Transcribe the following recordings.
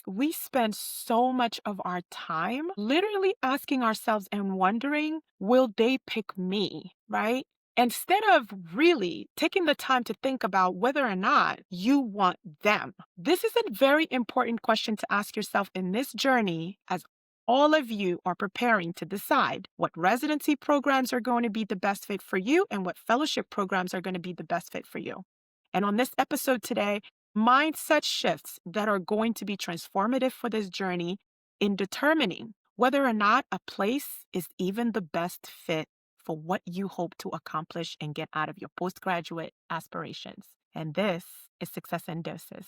We spend so much of our time literally asking ourselves and wondering, will they pick me? Right? Instead of really taking the time to think about whether or not you want them. This is a very important question to ask yourself in this journey as all of you are preparing to decide what residency programs are going to be the best fit for you and what fellowship programs are going to be the best fit for you. And on this episode today, mindset shifts that are going to be transformative for this journey in determining whether or not a place is even the best fit for what you hope to accomplish and get out of your postgraduate aspirations. And this is Success in Doses.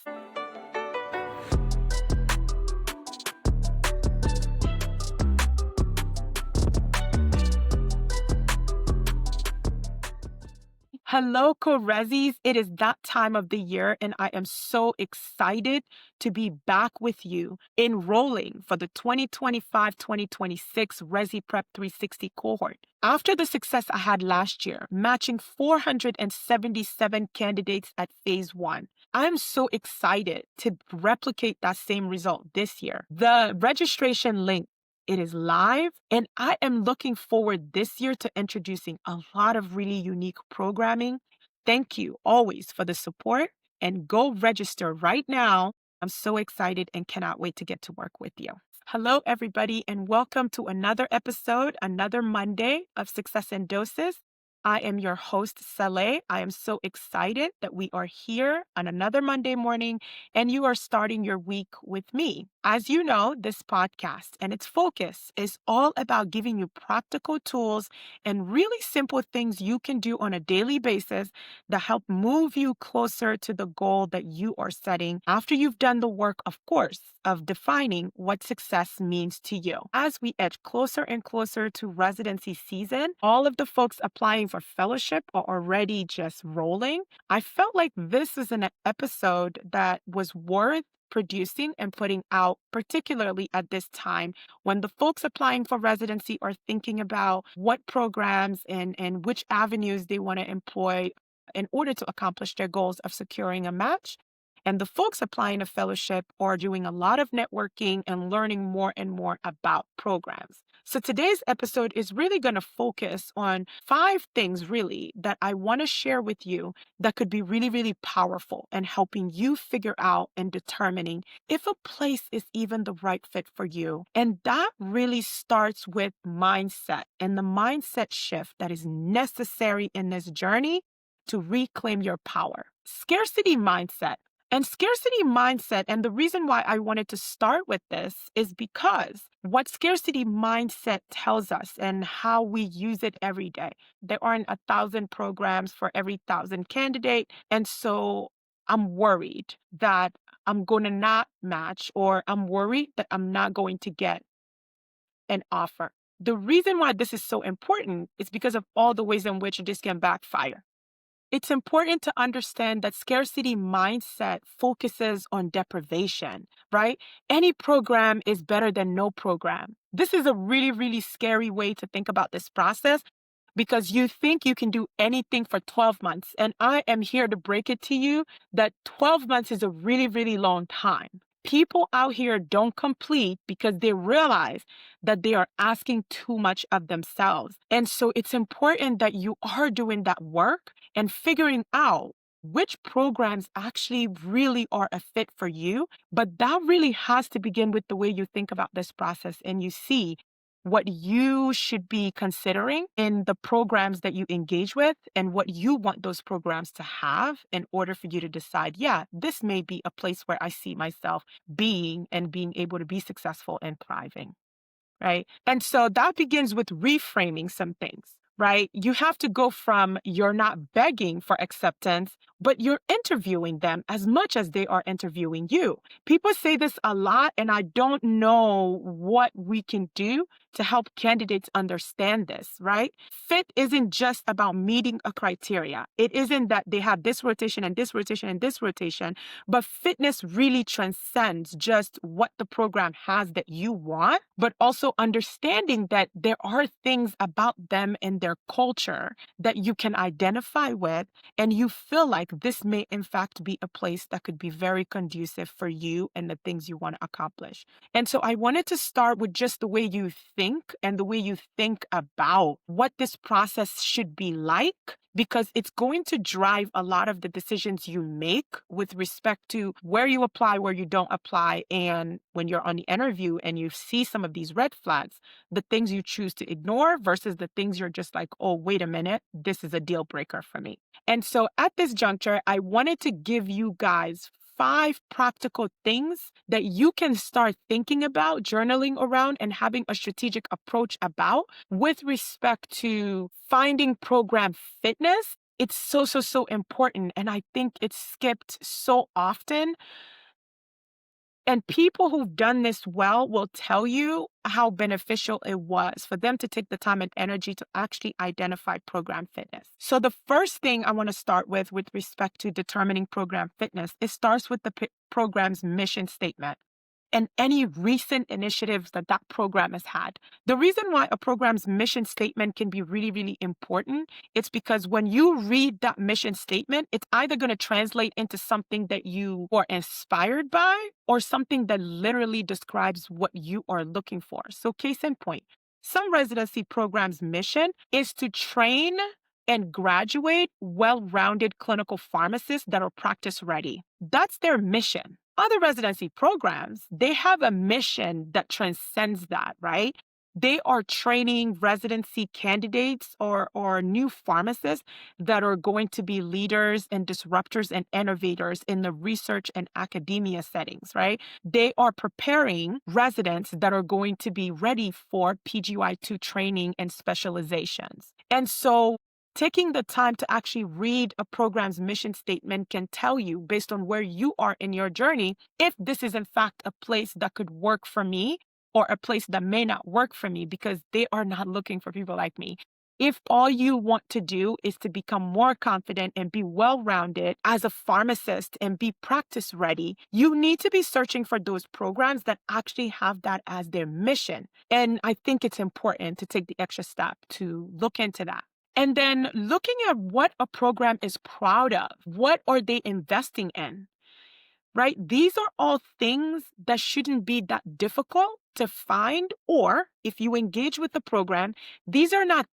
Hello, co-resis. It is that time of the year, and I am so excited to be back with you enrolling for the 2025-2026 Resi Prep 360 cohort. After the success I had last year, matching 477 candidates at phase one, I'm so excited to replicate that same result this year. The registration link, it is live, and I am looking forward this year to introducing a lot of really unique programming. Thank you always for the support, and go register right now. I'm so excited and cannot wait to get to work with you. Hello, everybody, and welcome to another episode, another Monday of Success in Doses. I am your host, Saley. I am so excited that we are here on another Monday morning and you are starting your week with me. As you know, this podcast and its focus is all about giving you practical tools and really simple things you can do on a daily basis that help move you closer to the goal that you are setting after you've done the work, of course, of defining what success means to you. As we edge closer and closer to residency season, all of the folks applying for fellowship are already just rolling. I felt like this is an episode that was worth producing and putting out, particularly at this time when the folks applying for residency are thinking about what programs and which avenues they want to employ in order to accomplish their goals of securing a match. And the folks applying a fellowship are doing a lot of networking and learning more and more about programs. So today's episode is really going to focus on 5 things really that I want to share with you that could be really, really powerful in helping you figure out and determining if a place is even the right fit for you. And that really starts with mindset and the mindset shift that is necessary in this journey to reclaim your power. Scarcity mindset. And scarcity mindset, and the reason why I wanted to start with this is because what scarcity mindset tells us and how we use it every day. There aren't 1,000 programs for every 1,000 candidate. And so I'm worried that I'm going to not match, or I'm worried that I'm not going to get an offer. The reason why this is so important is because of all the ways in which this can backfire. It's important to understand that scarcity mindset focuses on deprivation, right? Any program is better than no program. This is a really, really scary way to think about this process because you think you can do anything for 12 months. And I am here to break it to you that 12 months is a really, really long time. People out here don't complete because they realize that they are asking too much of themselves. And so it's important that you are doing that work and figuring out which programs actually really are a fit for you. But that really has to begin with the way you think about this process and you see what you should be considering in the programs that you engage with and what you want those programs to have in order for you to decide, yeah, this may be a place where I see myself being and being able to be successful and thriving, right? And so that begins with reframing some things, right? You have to go from you're not begging for acceptance, but you're interviewing them as much as they are interviewing you. People say this a lot, and I don't know what we can do to help candidates understand this, right? Fit isn't just about meeting a criteria. It isn't that they have this rotation and this rotation and this rotation, but fitness really transcends just what the program has that you want, but also understanding that there are things about them and their culture that you can identify with, and you feel like this may in fact be a place that could be very conducive for you and the things you want to accomplish. And so I wanted to start with just the way you think and the way you think about what this process should be like, because it's going to drive a lot of the decisions you make with respect to where you apply, where you don't apply, and when you're on the interview and you see some of these red flags, the things you choose to ignore versus the things you're just like, oh, wait a minute, this is a deal breaker for me. And so at this juncture, I wanted to give you guys 5 practical things that you can start thinking about, journaling around, and having a strategic approach about with respect to finding program fitness. It's so important. And I think it's skipped so often. And people who've done this well will tell you how beneficial it was for them to take the time and energy to actually identify program fitness. So the first thing I want to start with respect to determining program fitness, it starts with the program's mission statement and any recent initiatives that that program has had. The reason why a program's mission statement can be really important, it's because when you read that mission statement, it's either going to translate into something that you are inspired by or something that literally describes what you are looking for. So case in point, some residency programs' mission is to train and graduate well-rounded clinical pharmacists that are practice ready. That's their mission. Other residency programs, they have a mission that transcends that, right? They are training residency candidates or new pharmacists that are going to be leaders and disruptors and innovators in the research and academia settings, right? They are preparing residents that are going to be ready for PGY2 training and specializations. And so taking the time to actually read a program's mission statement can tell you, based on where you are in your journey, if this is in fact a place that could work for me or a place that may not work for me, because they are not looking for people like me. If all you want to do is to become more confident and be well-rounded as a pharmacist and be practice ready, you need to be searching for those programs that actually have that as their mission. And I think it's important to take the extra step to look into that. And then looking at what a program is proud of, what are they investing in, right? These are all things that shouldn't be that difficult to find, or if you engage with the program, these are not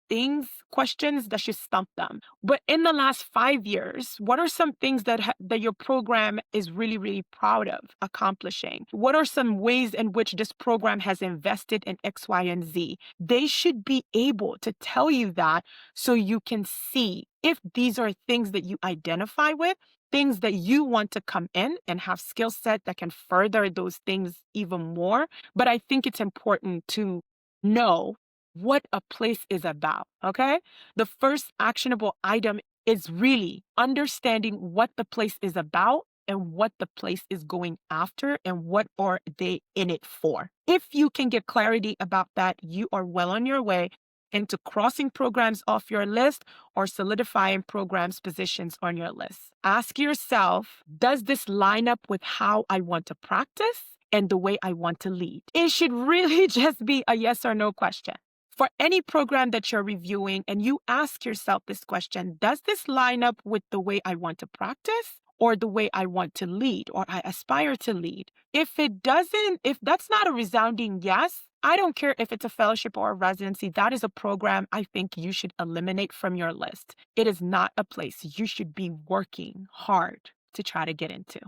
questions that should stump them. But in the last 5 years, what are some things that your program is really proud of accomplishing? What are some ways in which this program has invested in X, Y, and Z? They should be able to tell you that so you can see if these are things that you identify with, things that you want to come in and have skill set that can further those things even more. But I think it's important to know what a place is about, okay? The first actionable item is really understanding what the place is about and what the place is going after and what are they in it for. If you can get clarity about that, you are well on your way into crossing programs off your list or solidifying programs positions on your list. Ask yourself, does this line up with how I want to practice and the way I want to lead? It should really just be a yes or no question. For any program that you're reviewing and you ask yourself this question, does this line up with the way I want to practice or the way I want to lead or I aspire to lead? If it doesn't, if that's not a resounding yes, I don't care if it's a fellowship or a residency, that is a program I think you should eliminate from your list. It is not a place you should be working hard to try to get into.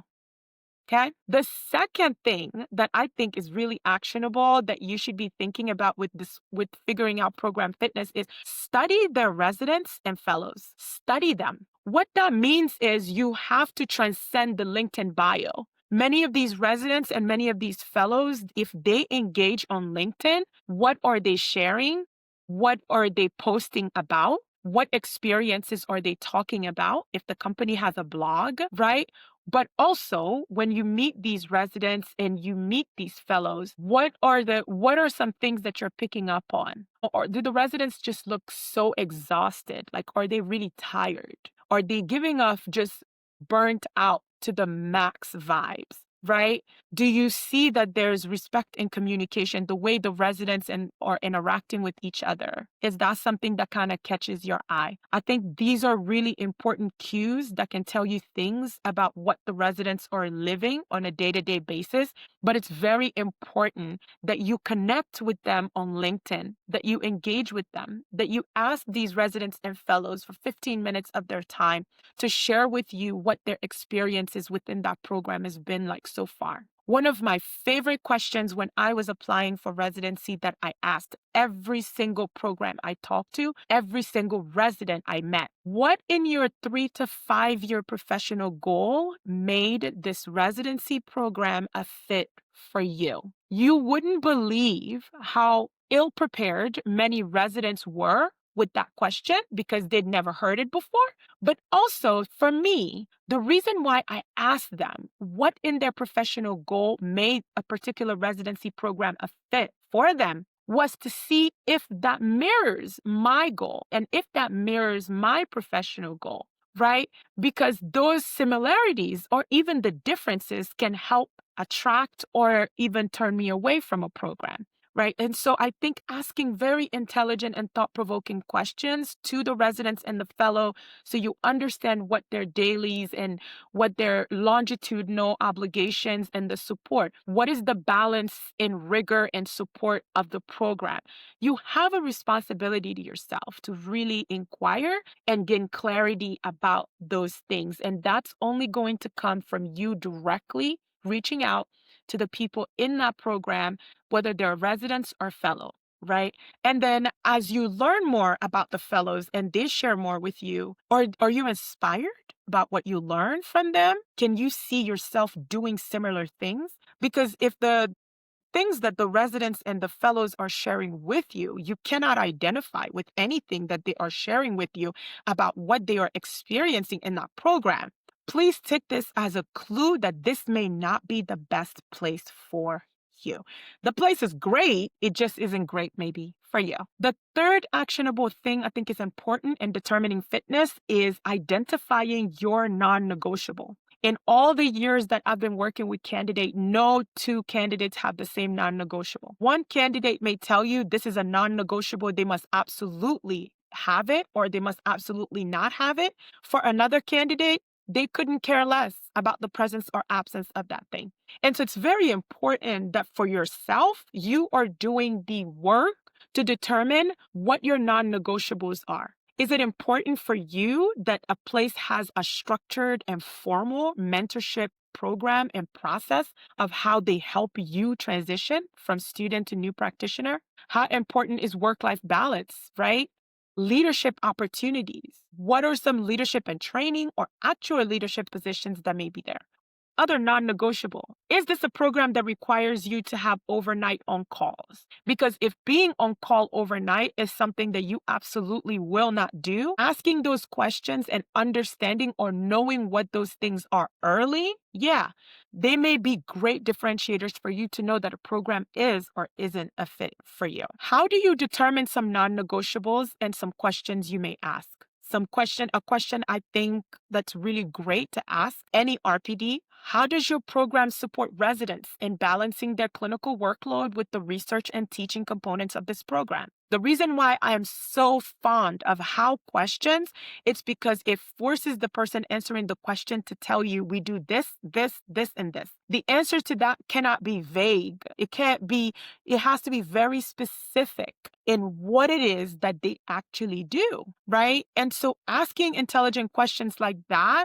Okay. The second thing that I think is really actionable that you should be thinking about with figuring out program fitness is study their residents and fellows. Study them. What that means is you have to transcend the LinkedIn bio. Many of these residents and many of these fellows, if they engage on LinkedIn, what are they sharing? What are they posting about? What experiences are they talking about? If the company has a blog, right? But also, when you meet these residents and you meet these fellows, what are some things that you're picking up on? Or do the residents just look so exhausted? Like, are they really tired? Are they giving off just burnt out to the max vibes? Right? Do you see that there's respect and communication, the way the residents are interacting with each other? Is that something that kind of catches your eye? I think these are really important cues that can tell you things about what the residents are living on a day-to-day basis. But it's very important that you connect with them on LinkedIn, that you engage with them, that you ask these residents and fellows for 15 minutes of their time to share with you what their experiences within that program has been like so far. One of my favorite questions when I was applying for residency that I asked every single program I talked to, every single resident I met, what in your 3 to 5 year professional goal made this residency program a fit for you? You wouldn't believe how ill prepared many residents were with that question because they'd never heard it before. But also for me, the reason why I asked them what in their professional goal made a particular residency program a fit for them was to see if that mirrors my goal and if that mirrors my professional goal, right? Because those similarities or even the differences can help attract or even turn me away from a program. Right. And so I think asking very intelligent and thought provoking questions to the residents and the fellow so you understand what their dailies and what their longitudinal obligations and the support. What is the balance in rigor and support of the program? You have a responsibility to yourself to really inquire and gain clarity about those things. And that's only going to come from you directly reaching out to the people in that program, whether they're residents or fellow, right? And then as you learn more about the fellows and they share more with you, are you inspired about what you learn from them? Can you see yourself doing similar things? Because if the things that the residents and the fellows are sharing with you, you cannot identify with anything that they are sharing with you about what they are experiencing in that program. Please take this as a clue that this may not be the best place for you. The place is great, it just isn't great maybe for you. The third actionable thing I think is important in determining fitness is identifying your non-negotiable. In all the years that I've been working with candidates, no two candidates have the same non-negotiable. One candidate may tell you this is a non-negotiable, they must absolutely have it or they must absolutely not have it. For another candidate, they couldn't care less about the presence or absence of that thing. And so it's very important that for yourself, you are doing the work to determine what your non-negotiables are. Is it important for you that a place has a structured and formal mentorship program and process of how they help you transition from student to new practitioner? How important is work-life balance, right? Leadership opportunities. What are some leadership and training or actual leadership positions that may be there? Other non-negotiable. Is this a program that requires you to have overnight on calls? Because if being on call overnight is something that you absolutely will not do, asking those questions and understanding or knowing what those things are early, yeah, they may be great differentiators for you to know that a program is or isn't a fit for you. How do you determine some non-negotiables and some questions you may ask? A question I think that's really great to ask any RPD. How does your program support residents in balancing their clinical workload with the research and teaching components of this program? The reason why I am so fond of how questions, it's because it forces the person answering the question to tell you, we do this, this, this, and this. The answer to that cannot be vague. It has to be very specific in what it is that they actually do, right? And so asking intelligent questions like that,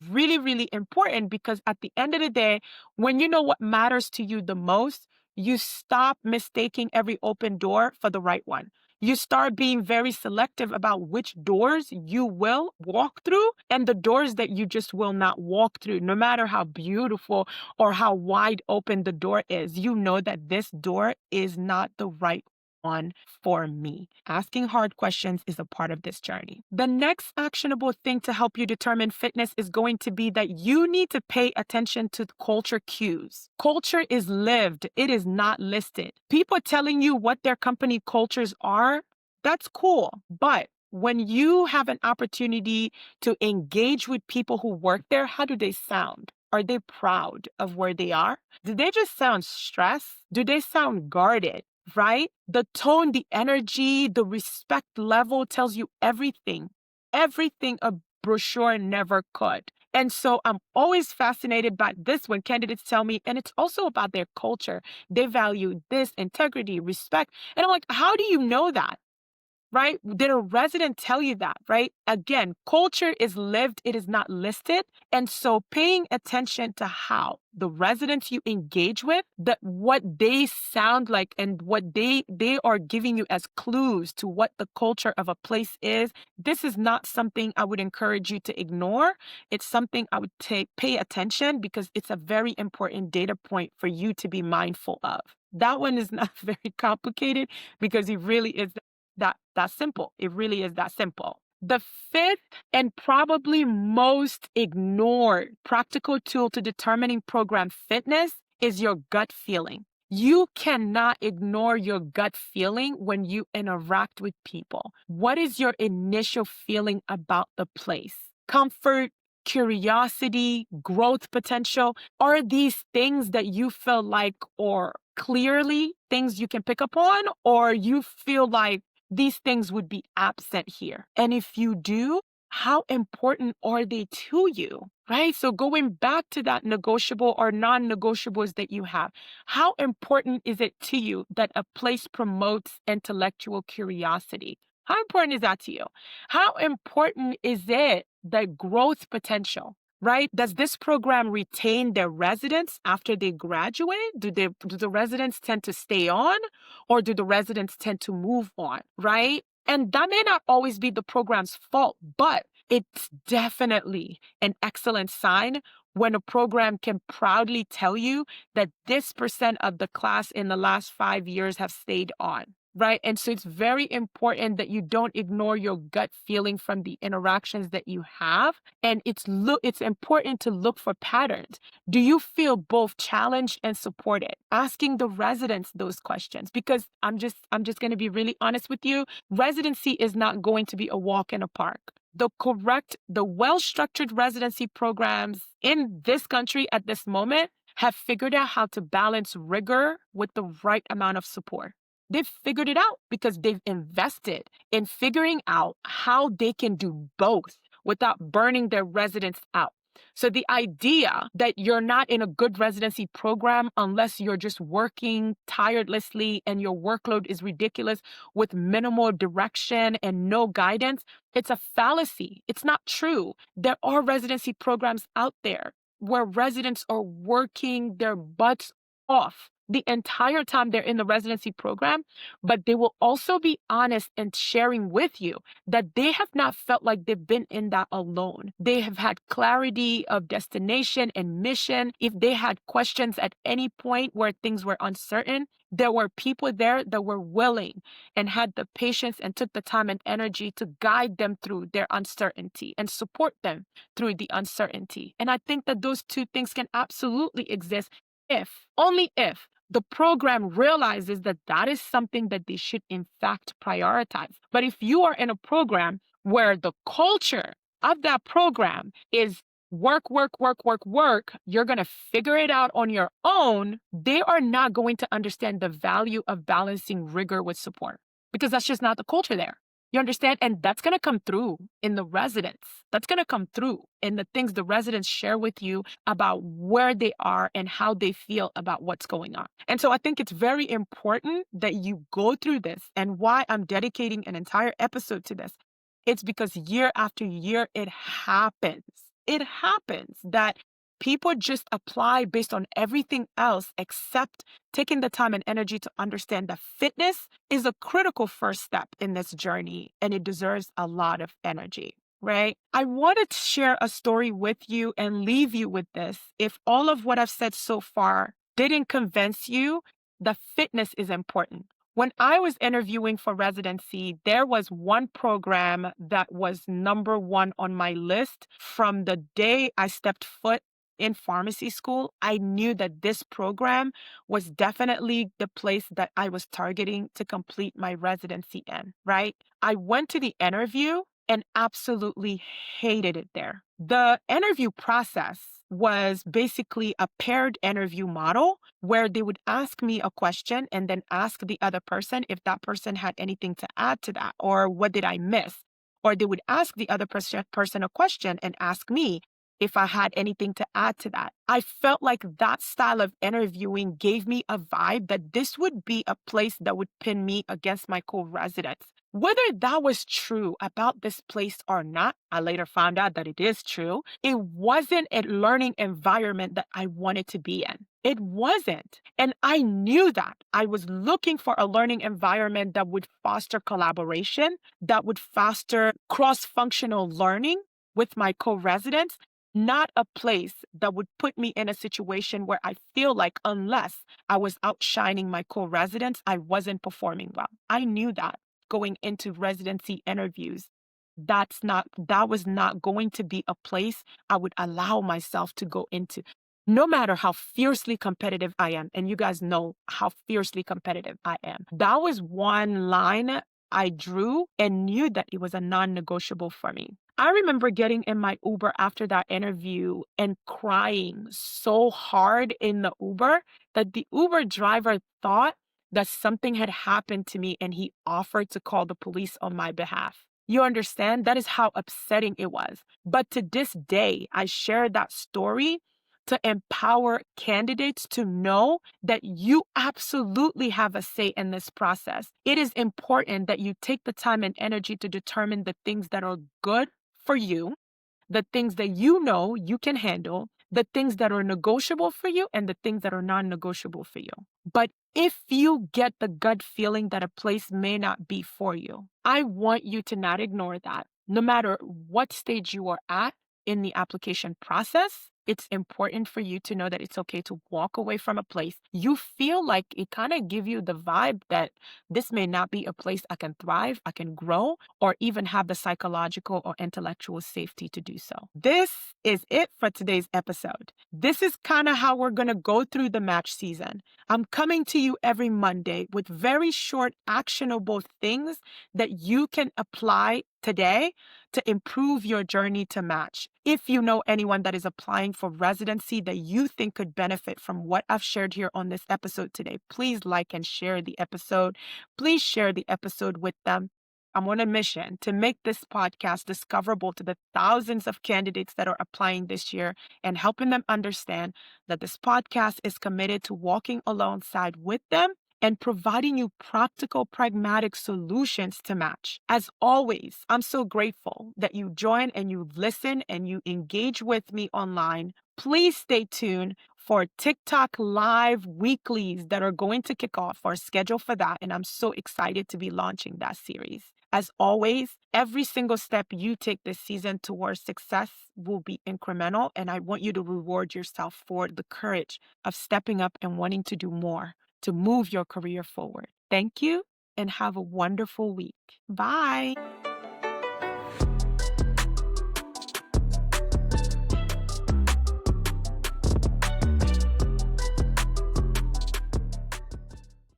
really, really important because at the end of the day, when you know what matters to you the most, you stop mistaking every open door for the right one. You start being very selective about which doors you will walk through and the doors that you just will not walk through, no matter how beautiful or how wide open the door is. You know that this door is not the right on for me. Asking hard questions is a part of this journey. The next actionable thing to help you determine fitness is going to be that you need to pay attention to culture cues. Culture is lived, it is not listed. People telling you what their company cultures are, that's cool. But when you have an opportunity to engage with people who work there, how do they sound? Are they proud of where they are? Do they just sound stressed? Do they sound guarded? Right? The tone, the energy, the respect level tells you everything, everything a brochure never could. And so I'm always fascinated by this when candidates tell me, and it's also about their culture. They value this integrity, respect. And I'm like, how do you know that? Right? Did a resident tell you that, right? Again, culture is lived, it is not listed. And so paying attention to how the residents you engage with, that what they sound like and what they are giving you as clues to what the culture of a place is, this is not something I would encourage you to ignore. It's something I would pay attention because it's a very important data point for you to be mindful of. That one is not very complicated because it really is that simple. It really is that simple. The fifth and probably most ignored practical tool to determining program fitness is your gut feeling. You cannot ignore your gut feeling when you interact with people. What is your initial feeling about the place? Comfort, curiosity, growth potential? Are these things that you feel like or clearly things you can pick up on, or you feel like these things would be absent here? And if you do, how important are they to you? Right? So going back to that negotiable or non-negotiables that you have, how important is it to you that a place promotes intellectual curiosity? How important is that to you? How important is it that growth potential? Right? Does this program retain their residents after they graduate? Do the residents tend to stay on, or do the residents tend to move on? Right? And that may not always be the program's fault, but it's definitely an excellent sign when a program can proudly tell you that this percent of the class in the last 5 years have stayed on. Right. And so it's very important that you don't ignore your gut feeling from the interactions that you have. And it's important to look for patterns. Do you feel both challenged and supported? Asking the residents those questions, because I'm just going to be really honest with you. Residency is not going to be a walk in a park. The well-structured residency programs in this country at this moment have figured out how to balance rigor with the right amount of support. They've figured it out because they've invested in figuring out how they can do both without burning their residents out. So the idea that you're not in a good residency program unless you're just working tirelessly and your workload is ridiculous with minimal direction and no guidance, it's a fallacy. It's not true. There are residency programs out there where residents are working their butts off the entire time they're in the residency program, but they will also be honest and sharing with you that they have not felt like they've been in that alone. They have had clarity of destination and mission. If they had questions at any point where things were uncertain, there were people there that were willing and had the patience and took the time and energy to guide them through their uncertainty and support them through the uncertainty. And I think that those two things can absolutely exist if, only if, the program realizes that that is something that they should in fact prioritize. But if you are in a program where the culture of that program is work, work, work, work, work, you're going to figure it out on your own, they are not going to understand the value of balancing rigor with support because that's just not the culture there. You understand? And that's going to come through in the residents. That's going to come through in the things the residents share with you about where they are and how they feel about what's going on. And so I think it's very important that you go through this, and why I'm dedicating an entire episode to this. It's because year after year, it happens. It happens that people just apply based on everything else except taking the time and energy to understand that fitness is a critical first step in this journey, and it deserves a lot of energy, right? I wanted to share a story with you and leave you with this. If all of what I've said so far didn't convince you, the fitness is important. When I was interviewing for residency, there was one program that was number one on my list from the day I stepped foot in pharmacy school. I knew that this program was definitely the place that I was targeting to complete my residency in, right? I went to the interview and absolutely hated it there. The interview process was basically a paired interview model where they would ask me a question and then ask the other person if that person had anything to add to that or what did I miss. Or they would ask the other person a question and ask me if I had anything to add to that. I felt like that style of interviewing gave me a vibe that this would be a place that would pin me against my co-residents. Whether that was true about this place or not, I later found out that it is true. It wasn't a learning environment that I wanted to be in. It wasn't. And I knew that. I was looking for a learning environment that would foster collaboration, that would foster cross functional learning with my co residents, not a place that would put me in a situation where I feel like, unless I was outshining my co residents, I wasn't performing well. I knew that going into residency interviews. That was not going to be a place I would allow myself to go into. No matter how fiercely competitive I am, and you guys know how fiercely competitive I am. That was one line I drew and knew that it was a non-negotiable for me. I remember getting in my Uber after that interview and crying so hard in the Uber that the Uber driver thought that something had happened to me and he offered to call the police on my behalf. You understand? That is how upsetting it was. But to this day, I share that story to empower candidates to know that you absolutely have a say in this process. It is important that you take the time and energy to determine the things that are good for you, the things that you know you can handle, the things that are negotiable for you, and the things that are non negotiable for you. But if you get the gut feeling that a place may not be for you, I want you to not ignore that. No matter what stage you are at in the application process, it's important for you to know that it's okay to walk away from a place. You feel like it kind of give you the vibe that this may not be a place I can thrive, I can grow, or even have the psychological or intellectual safety to do so. This is it for today's episode. This is kind of how we're going to go through the match season. I'm coming to you every Monday with very short, actionable things that you can apply today to improve your journey to match. If you know anyone that is applying for residency that you think could benefit from what I've shared here on this episode today, please like and share the episode. Please share the episode with them. I'm on a mission to make this podcast discoverable to the thousands of candidates that are applying this year and helping them understand that this podcast is committed to walking alongside with them and providing you practical, pragmatic solutions to match. As always, I'm so grateful that you join and you listen and you engage with me online. Please stay tuned for TikTok live weeklies that are going to kick off or schedule for that. And I'm so excited to be launching that series. As always, every single step you take this season towards success will be incremental. And I want you to reward yourself for the courage of stepping up and wanting to do more to move your career forward. Thank you and have a wonderful week. Bye.